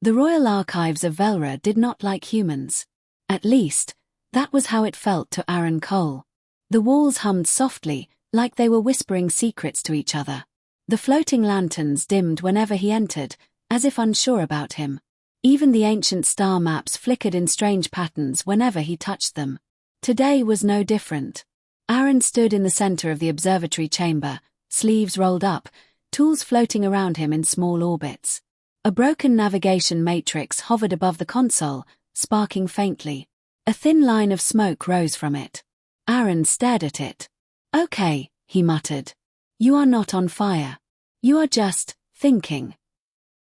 The royal archives of Velra did not like humans. At least, that was how it felt to Aaron Cole. The walls hummed softly, like they were whispering secrets to each other. The floating lanterns dimmed whenever he entered, as if unsure about him. Even the ancient star maps flickered in strange patterns whenever he touched them. Today was no different. Aaron stood in the center of the observatory chamber, sleeves rolled up, tools floating around him in small orbits. A broken navigation matrix hovered above the console, sparking faintly. A thin line of smoke rose from it. Aaron stared at it. "Okay," he muttered. "You are not on fire. You are just thinking."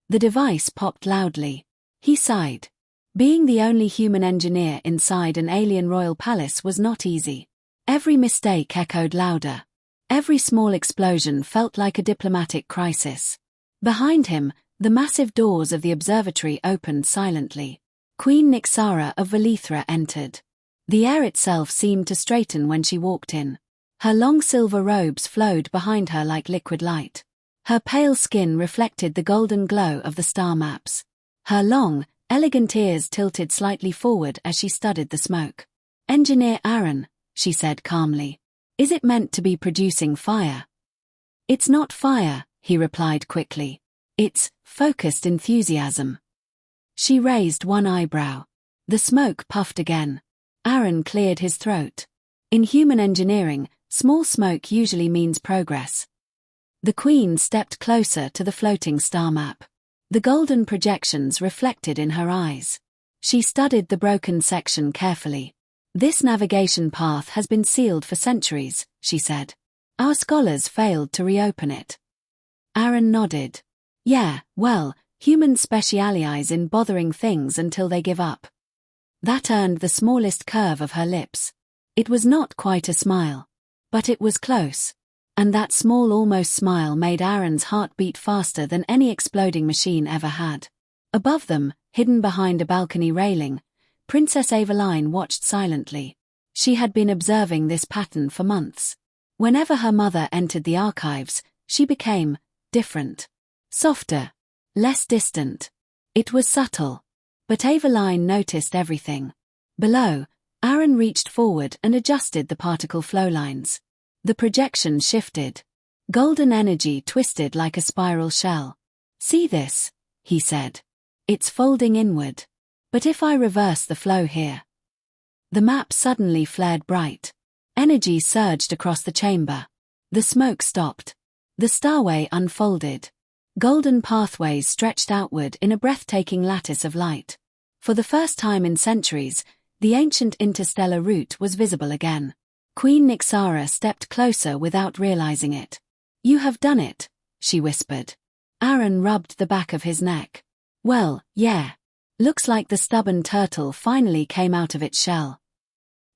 The device popped loudly. He sighed. Being the only human engineer inside an alien royal palace was not easy. Every mistake echoed louder. Every small explosion felt like a diplomatic crisis. Behind him, the massive doors of the observatory opened silently. Queen Nixara of Velithra entered. The air itself seemed to straighten when she walked in. Her long silver robes flowed behind her like liquid light. Her pale skin reflected the golden glow of the star maps. Her long, elegant ears tilted slightly forward as she studied the smoke. "Engineer Aaron," she said calmly. "Is it meant to be producing fire?" "It's not fire," he replied quickly. "It's focused enthusiasm." She raised one eyebrow. The smoke puffed again. Aaron cleared his throat. In human engineering, small smoke usually means progress. The Queen stepped closer to the floating star map. The golden projections reflected in her eyes. She studied the broken section carefully. "This navigation path has been sealed for centuries," she said. "Our scholars failed to reopen it." Aaron nodded. "Yeah, well, humans specialize in bothering things until they give up." That earned the smallest curve of her lips. It was not quite a smile. But it was close. And that small almost smile made Aaron's heart beat faster than any exploding machine ever had. Above them, hidden behind a balcony railing, Princess Aveline watched silently. She had been observing this pattern for months. Whenever her mother entered the archives, she became different. Softer. Less distant. It was subtle. But Aveline noticed everything. Below, Aaron reached forward and adjusted the particle flow lines. The projection shifted. Golden energy twisted like a spiral shell. "See this?" he said. "It's folding inward. But if I reverse the flow here..." The map suddenly flared bright. Energy surged across the chamber. The smoke stopped. The starway unfolded. Golden pathways stretched outward in a breathtaking lattice of light. For the first time in centuries, the ancient interstellar route was visible again. Queen Nixara stepped closer without realizing it. "You have done it," she whispered. Aaron rubbed the back of his neck. "Well, yeah. Looks like the stubborn turtle finally came out of its shell."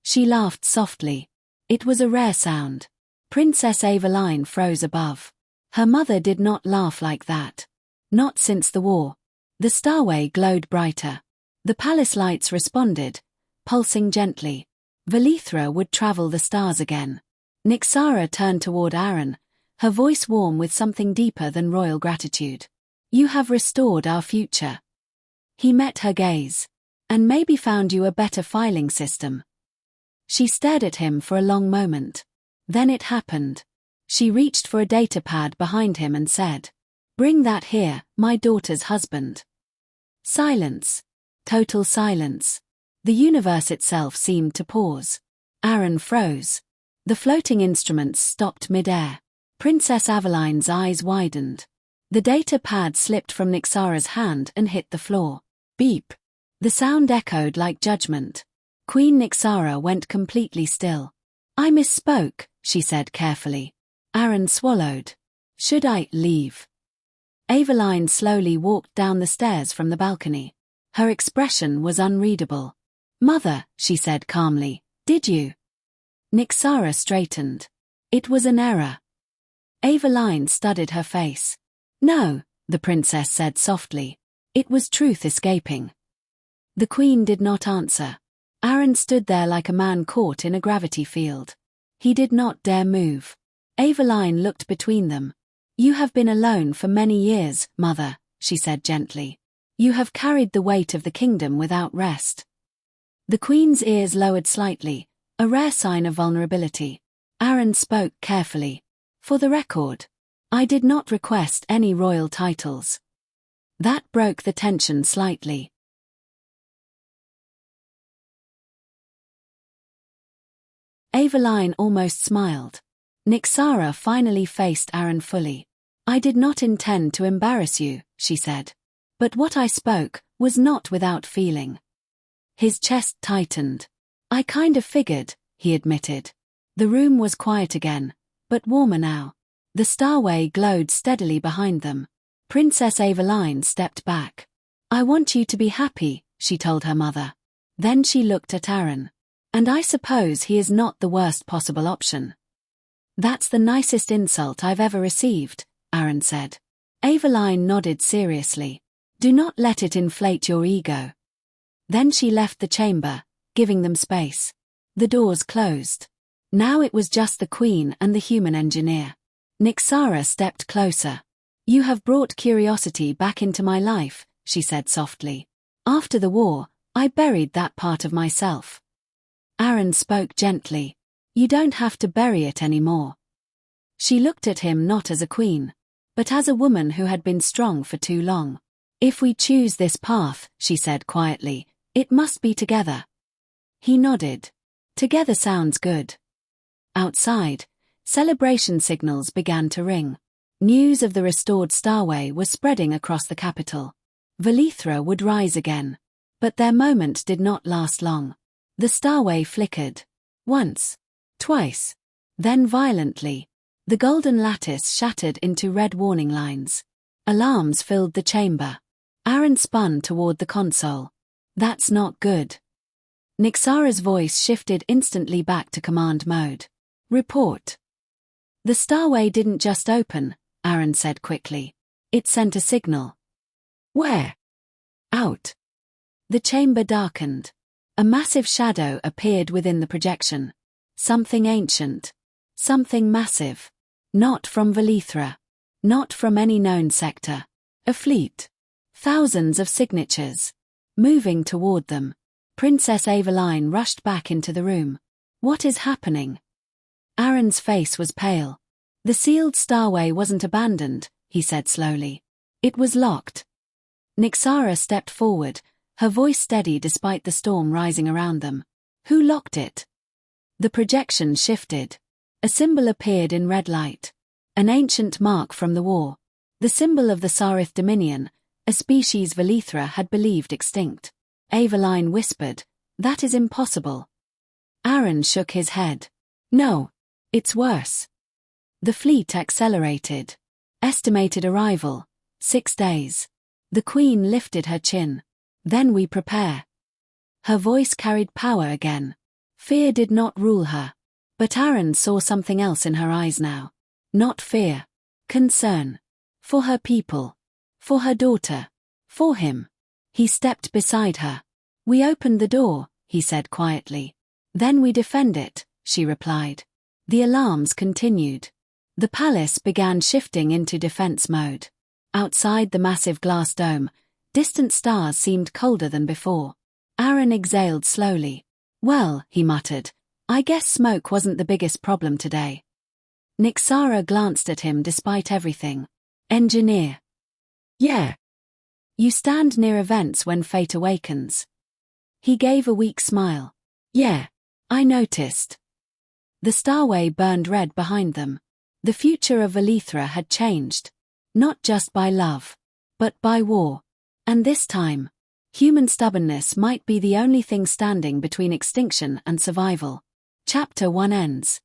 She laughed softly. It was a rare sound. Princess Aveline froze above. Her mother did not laugh like that. Not since the war. The starway glowed brighter. The palace lights responded, pulsing gently. Velithra would travel the stars again. Nixara turned toward Aaron, her voice warm with something deeper than royal gratitude. "You have restored our future." He met her gaze. "And maybe found you a better filing system." She stared at him for a long moment. Then it happened. She reached for a data pad behind him and said, "Bring that here, my daughter's husband." Silence. Total silence. The universe itself seemed to pause. Aaron froze. The floating instruments stopped mid-air. Princess Aveline's eyes widened. The data pad slipped from Nixara's hand and hit the floor. Beep. The sound echoed like judgment. Queen Nixara went completely still. "I misspoke," she said carefully. Aaron swallowed. "Should I leave?" Aveline slowly walked down the stairs from the balcony. Her expression was unreadable. "Mother," she said calmly, "did you?" Nixara straightened. It was an error. Aveline studied her face. "No," the princess said softly. It was truth escaping. The queen did not answer. Aaron stood there like a man caught in a gravity field. He did not dare move. Aveline looked between them. "You have been alone for many years, mother," she said gently. You have carried the weight of the kingdom without rest. The Queen's ears lowered slightly, a rare sign of vulnerability. Aaron spoke carefully. For the record, I did not request any royal titles. That broke the tension slightly. Aveline almost smiled. Nyxara finally faced Aaron fully. I did not intend to embarrass you, she said. But what I spoke was not without feeling. His chest tightened. I kind of figured, he admitted. The room was quiet again, but warmer now. The starway glowed steadily behind them. Princess Aveline stepped back. I want you to be happy, she told her mother. Then she looked at Aaron. And I suppose he is not the worst possible option. That's the nicest insult I've ever received, Aaron said. Aveline nodded seriously. Do not let it inflate your ego. Then she left the chamber, giving them space. The doors closed. Now it was just the Queen and the human engineer. Nyxara stepped closer. You have brought curiosity back into my life, she said softly. After the war, I buried that part of myself. Aaron spoke gently. You don't have to bury it anymore. She looked at him not as a queen, but as a woman who had been strong for too long. If we choose this path, she said quietly, it must be together. He nodded. Together sounds good. Outside, celebration signals began to ring. News of the restored starway was spreading across the capital. Velithra would rise again. But their moment did not last long. The starway flickered. Once. Twice. Then violently. The golden lattice shattered into red warning lines. Alarms filled the chamber. Aaron spun toward the console. That's not good. Nyxara's voice shifted instantly back to command mode. Report. The starway didn't just open, Aaron said quickly. It sent a signal. Where? Out. The chamber darkened. A massive shadow appeared within the projection. Something ancient. Something massive. Not from Velithra. Not from any known sector. A fleet. Thousands of signatures. Moving toward them. Princess Aveline rushed back into the room. What is happening? Aaron's face was pale. The sealed starway wasn't abandoned, he said slowly. It was locked. Nyxara stepped forward, her voice steady despite the storm rising around them. Who locked it? The projection shifted. A symbol appeared in red light. An ancient mark from the war. The symbol of the Sarith Dominion, a species Velithra had believed extinct. Aveline whispered, that is impossible. Aaron shook his head. No. It's worse. The fleet accelerated. Estimated arrival, 6 days. The Queen lifted her chin. Then we prepare. Her voice carried power again. Fear did not rule her. But Aaron saw something else in her eyes now. Not fear. Concern. For her people. For her daughter. For him. He stepped beside her. We opened the door, he said quietly. Then we defend it, she replied. The alarms continued. The palace began shifting into defense mode. Outside the massive glass dome, distant stars seemed colder than before. Aaron exhaled slowly. Well, he muttered, I guess smoke wasn't the biggest problem today. Nyxara glanced at him despite everything. Engineer. Yeah. You stand near events when fate awakens. He gave a weak smile. Yeah, I noticed. The starway burned red behind them. The future of Velithra had changed. Not just by love, but by war. And this time, human stubbornness might be the only thing standing between extinction and survival. Chapter 1 ends.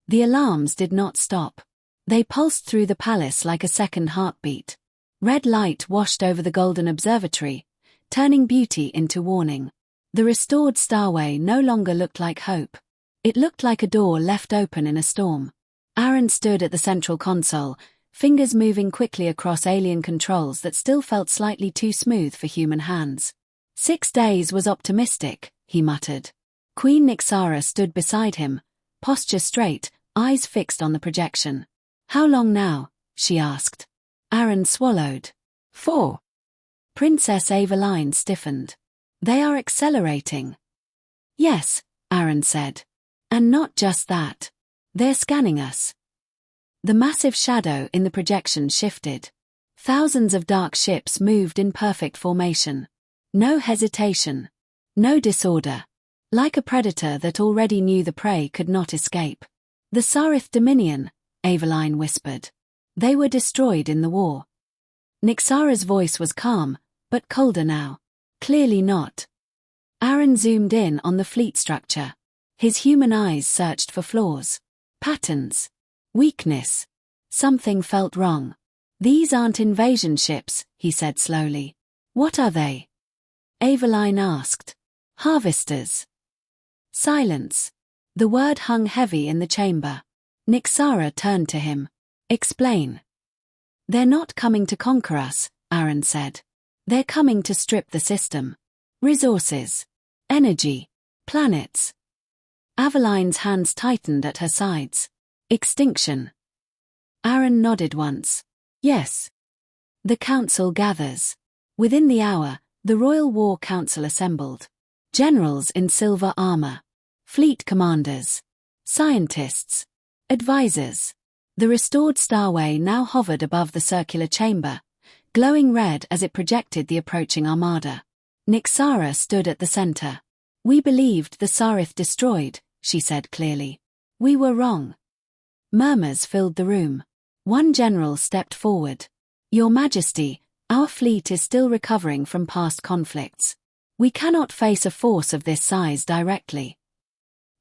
The alarms did not stop. They pulsed through the palace like a second heartbeat. Red light washed over the golden observatory, turning beauty into warning. The restored starway no longer looked like hope. It looked like a door left open in a storm. Aaron stood at the central console, fingers moving quickly across alien controls that still felt slightly too smooth for human hands. 6 days was optimistic, he muttered. Queen Nyxara stood beside him, posture straight, eyes fixed on the projection. How long now? She asked. Aaron swallowed. 4. Princess Aveline stiffened. They are accelerating. Yes, Aaron said. And not just that. They're scanning us. The massive shadow in the projection shifted. Thousands of dark ships moved in perfect formation. No hesitation. No disorder. Like a predator that already knew the prey could not escape. The Sarith Dominion, Aveline whispered. They were destroyed in the war. Nyxara's voice was calm, but colder now. Clearly not. Aaron zoomed in on the fleet structure. His human eyes searched for flaws. Patterns. Weakness. Something felt wrong. These aren't invasion ships, he said slowly. What are they? Aveline asked. Harvesters. Silence. The word hung heavy in the chamber. Nyxara turned to him. Explain. They're not coming to conquer us, Aaron said. They're coming to strip the system. Resources. Energy. Planets. Aveline's hands tightened at her sides. Extinction. Aaron nodded once. Yes. The council gathers. Within the hour, the Royal War Council assembled. Generals in silver armor. Fleet commanders. Scientists. Advisors. The restored starway now hovered above the circular chamber, glowing red as it projected the approaching armada. Nyxara stood at the center. We believed the Sarith destroyed, she said clearly. We were wrong. Murmurs filled the room. One general stepped forward. Your Majesty, our fleet is still recovering from past conflicts. We cannot face a force of this size directly.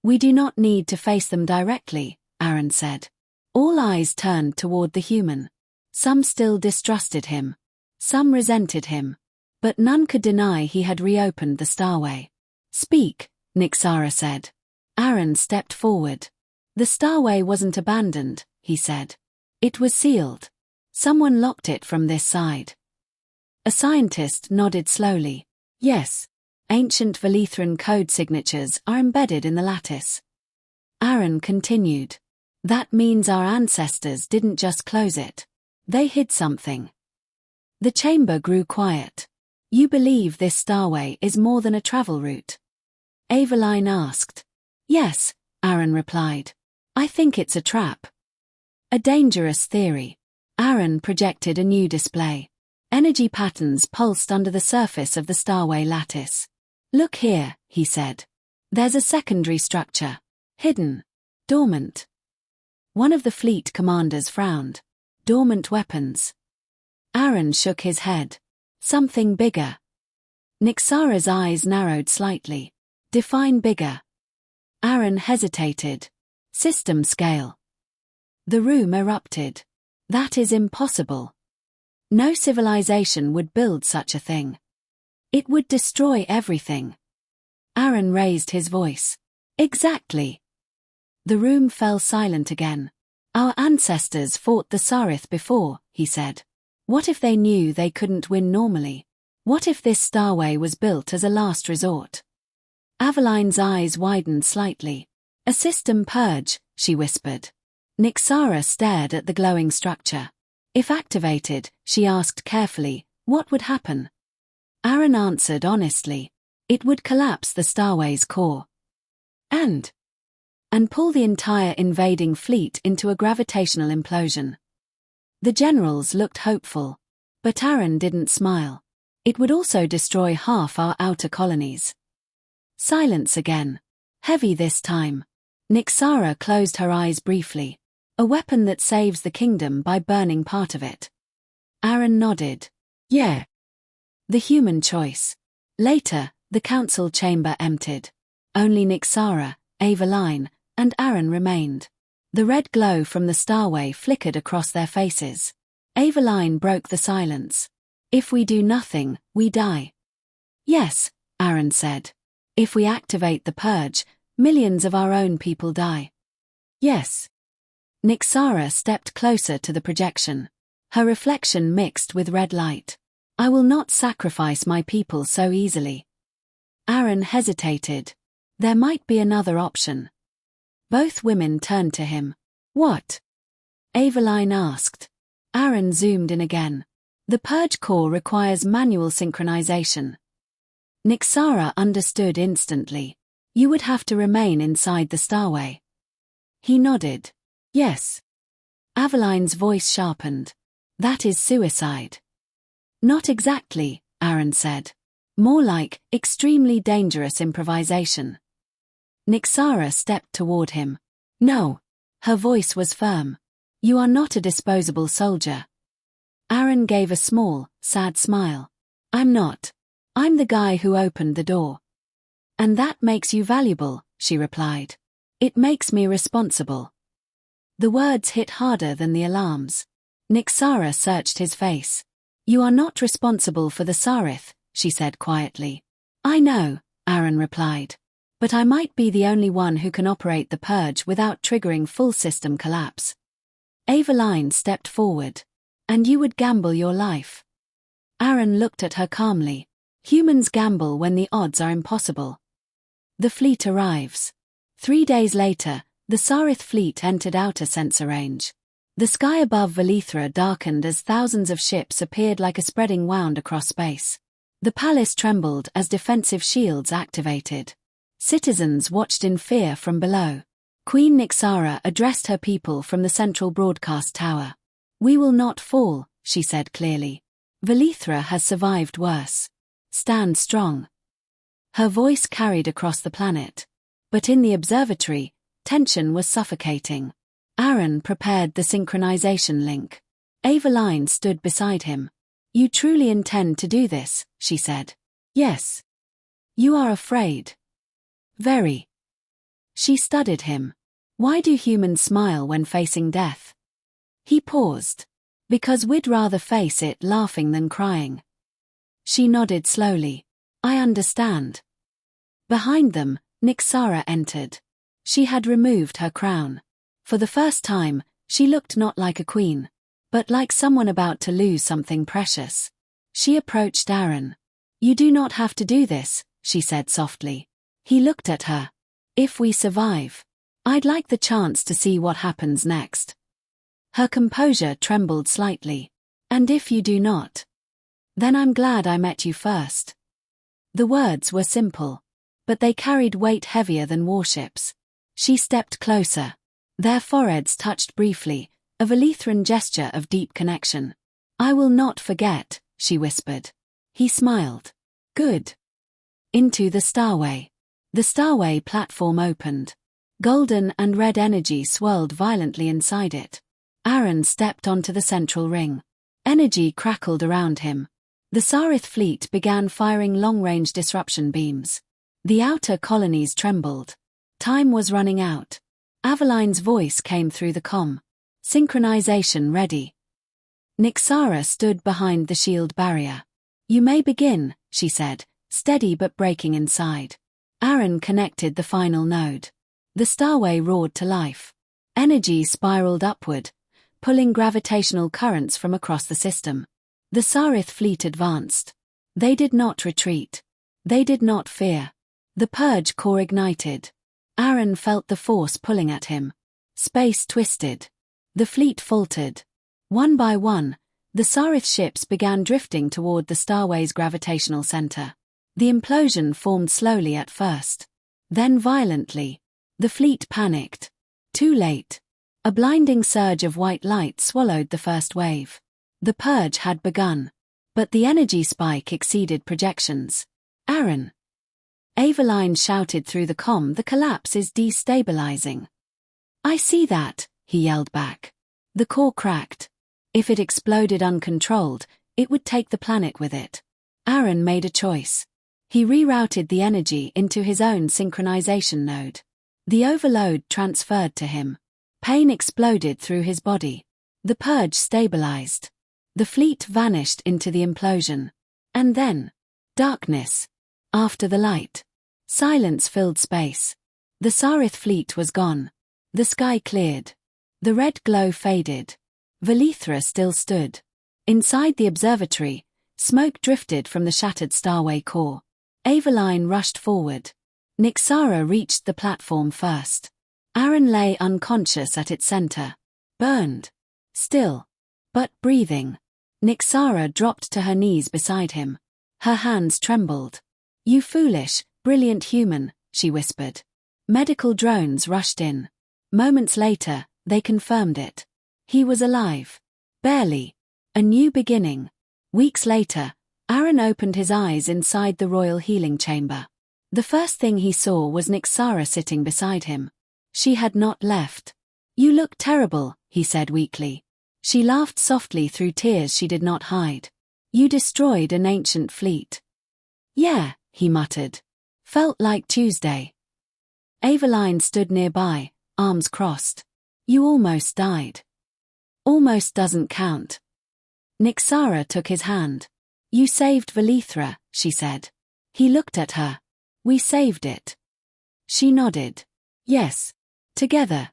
We do not need to face them directly, Aaron said. All eyes turned toward the human. Some still distrusted him. Some resented him. But none could deny he had reopened the starway. Speak, Nyxara said. Aaron stepped forward. The starway wasn't abandoned, he said. It was sealed. Someone locked it from this side. A scientist nodded slowly. Yes. Ancient Velithran code signatures are embedded in the lattice. Aaron continued. That means our ancestors didn't just close it. They hid something. The chamber grew quiet. You believe this starway is more than a travel route? Aveline asked. Yes, Aaron replied. I think it's a trap. A dangerous theory. Aaron projected a new display. Energy patterns pulsed under the surface of the starway lattice. Look here, he said. There's a secondary structure. Hidden. Dormant. One of the fleet commanders frowned. Dormant weapons. Aaron shook his head. Something bigger. Nyxara's eyes narrowed slightly. Define bigger. Aaron hesitated. System scale. The room erupted. That is impossible. No civilization would build such a thing. It would destroy everything. Aaron raised his voice. Exactly. The room fell silent again. Our ancestors fought the Sarith before, he said. What if they knew they couldn't win normally? What if this starway was built as a last resort? Aveline's eyes widened slightly. A system purge, she whispered. Nyxara stared at the glowing structure. If activated, she asked carefully, what would happen? Aaron answered honestly. It would collapse the starway's core. And pull the entire invading fleet into a gravitational implosion. The generals looked hopeful. But Aaron didn't smile. It would also destroy half our outer colonies. Silence again. Heavy this time. Nyxara closed her eyes briefly. A weapon that saves the kingdom by burning part of it. Aaron nodded. Yeah. The human choice. Later, the council chamber emptied. Only Nyxara, Aveline, and Aaron remained. The red glow from the starway flickered across their faces. Aveline broke the silence. If we do nothing, we die. Yes, Aaron said. If we activate the purge, millions of our own people die. Yes. Nyxara stepped closer to the projection. Her reflection mixed with red light. I will not sacrifice my people so easily. Aaron hesitated. There might be another option. Both women turned to him. What? Aveline asked. Aaron zoomed in again. The purge core requires manual synchronization. Nixara understood instantly. You would have to remain inside the starway. He nodded. Yes. Aveline's voice sharpened. That is suicide. Not exactly, Aaron said. More like extremely dangerous improvisation. Nixara stepped toward him. No. Her voice was firm. You are not a disposable soldier. Aaron gave a small, sad smile. I'm not. I'm the guy who opened the door. And that makes you valuable, she replied. It makes me responsible. The words hit harder than the alarms. Nixara searched his face. You are not responsible for the Sarith, she said quietly. I know, Aaron replied. But I might be the only one who can operate the purge without triggering full system collapse. Aveline stepped forward. And you would gamble your life. Aaron looked at her calmly. Humans gamble when the odds are impossible. The fleet arrives. 3 days later, the Sarith fleet entered outer sensor range. The sky above Velithra darkened as thousands of ships appeared like a spreading wound across space. The palace trembled as defensive shields activated. Citizens watched in fear from below. Queen Nixara addressed her people from the central broadcast tower. We will not fall, she said clearly. Velithra has survived worse. Stand strong. Her voice carried across the planet. But in the observatory, tension was suffocating. Aaron prepared the synchronization link. Aveline stood beside him. You truly intend to do this, she said. Yes. You are afraid. Very. She studied him. Why do humans smile when facing death? He paused. Because we'd rather face it laughing than crying. She nodded slowly. I understand. Behind them, Nixara entered. She had removed her crown. For the first time, she looked not like a queen, but like someone about to lose something precious. She approached Aaron. You do not have to do this, she said softly. He looked at her. If we survive, I'd like the chance to see what happens next. Her composure trembled slightly. And if you do not? Then I'm glad I met you first. The words were simple, but they carried weight heavier than warships. She stepped closer. Their foreheads touched briefly, a Velithran gesture of deep connection. I will not forget, she whispered. He smiled. Good. Into the starway. The starway platform opened. Golden and red energy swirled violently inside it. Aaron stepped onto the central ring. Energy crackled around him. The Sarith fleet began firing long-range disruption beams. The outer colonies trembled. Time was running out. Aveline's voice came through the comm. Synchronization ready. Nixara stood behind the shield barrier. You may begin, she said, steady but breaking inside. Aaron connected the final node. The starway roared to life. Energy spiraled upward, pulling gravitational currents from across the system. The Sarith fleet advanced. They did not retreat. They did not fear. The purge core ignited. Aaron felt the force pulling at him. Space twisted. The fleet faltered. One by one, the Sarith ships began drifting toward the starway's gravitational center. The implosion formed slowly at first. Then violently. The fleet panicked. Too late. A blinding surge of white light swallowed the first wave. The purge had begun. But the energy spike exceeded projections. Aaron. Aveline shouted through the comm, the collapse is destabilizing. I see that, he yelled back. The core cracked. If it exploded uncontrolled, it would take the planet with it. Aaron made a choice. He rerouted the energy into his own synchronization node. The overload transferred to him. Pain exploded through his body. The purge stabilized. The fleet vanished into the implosion. And then, darkness. After the light, silence filled space. The Sarith fleet was gone. The sky cleared. The red glow faded. Velithra still stood. Inside the observatory, smoke drifted from the shattered starway core. Aveline rushed forward. Nixara reached the platform first. Aaron lay unconscious at its center. Burned. Still. But breathing. Nyxara dropped to her knees beside him. Her hands trembled. "You foolish, brilliant human," she whispered. Medical drones rushed in. Moments later, they confirmed it. He was alive. Barely. A new beginning. Weeks later, Aaron opened his eyes inside the royal healing chamber. The first thing he saw was Nyxara sitting beside him. She had not left. "You look terrible," he said weakly. She laughed softly through tears she did not hide. "You destroyed an ancient fleet." "Yeah," he muttered. "Felt like Tuesday." Aveline stood nearby, arms crossed. "You almost died." "Almost doesn't count." Nyxara took his hand. "You saved Velithra," she said. He looked at her. "We saved it." She nodded. "Yes. Together."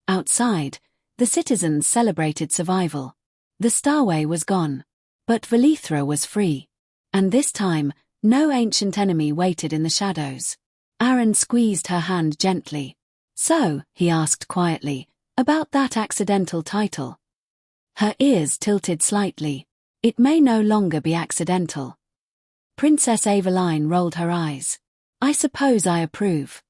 Outside, the citizens celebrated survival. The Starway was gone. But Velithra was free. And this time, no ancient enemy waited in the shadows. Aaron squeezed her hand gently. "So," he asked quietly, "about that accidental title?" Her ears tilted slightly. "It may no longer be accidental." Princess Aveline rolled her eyes. "I suppose I approve."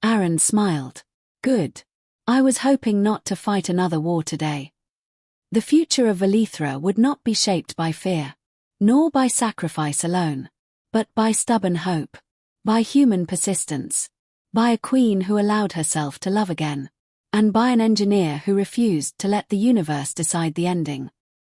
Aaron smiled. "Good. I was hoping not to fight another war today." The future of Velithra would not be shaped by fear, nor by sacrifice alone, but by stubborn hope, by human persistence, by a queen who allowed herself to love again, and by an engineer who refused to let the universe decide the ending.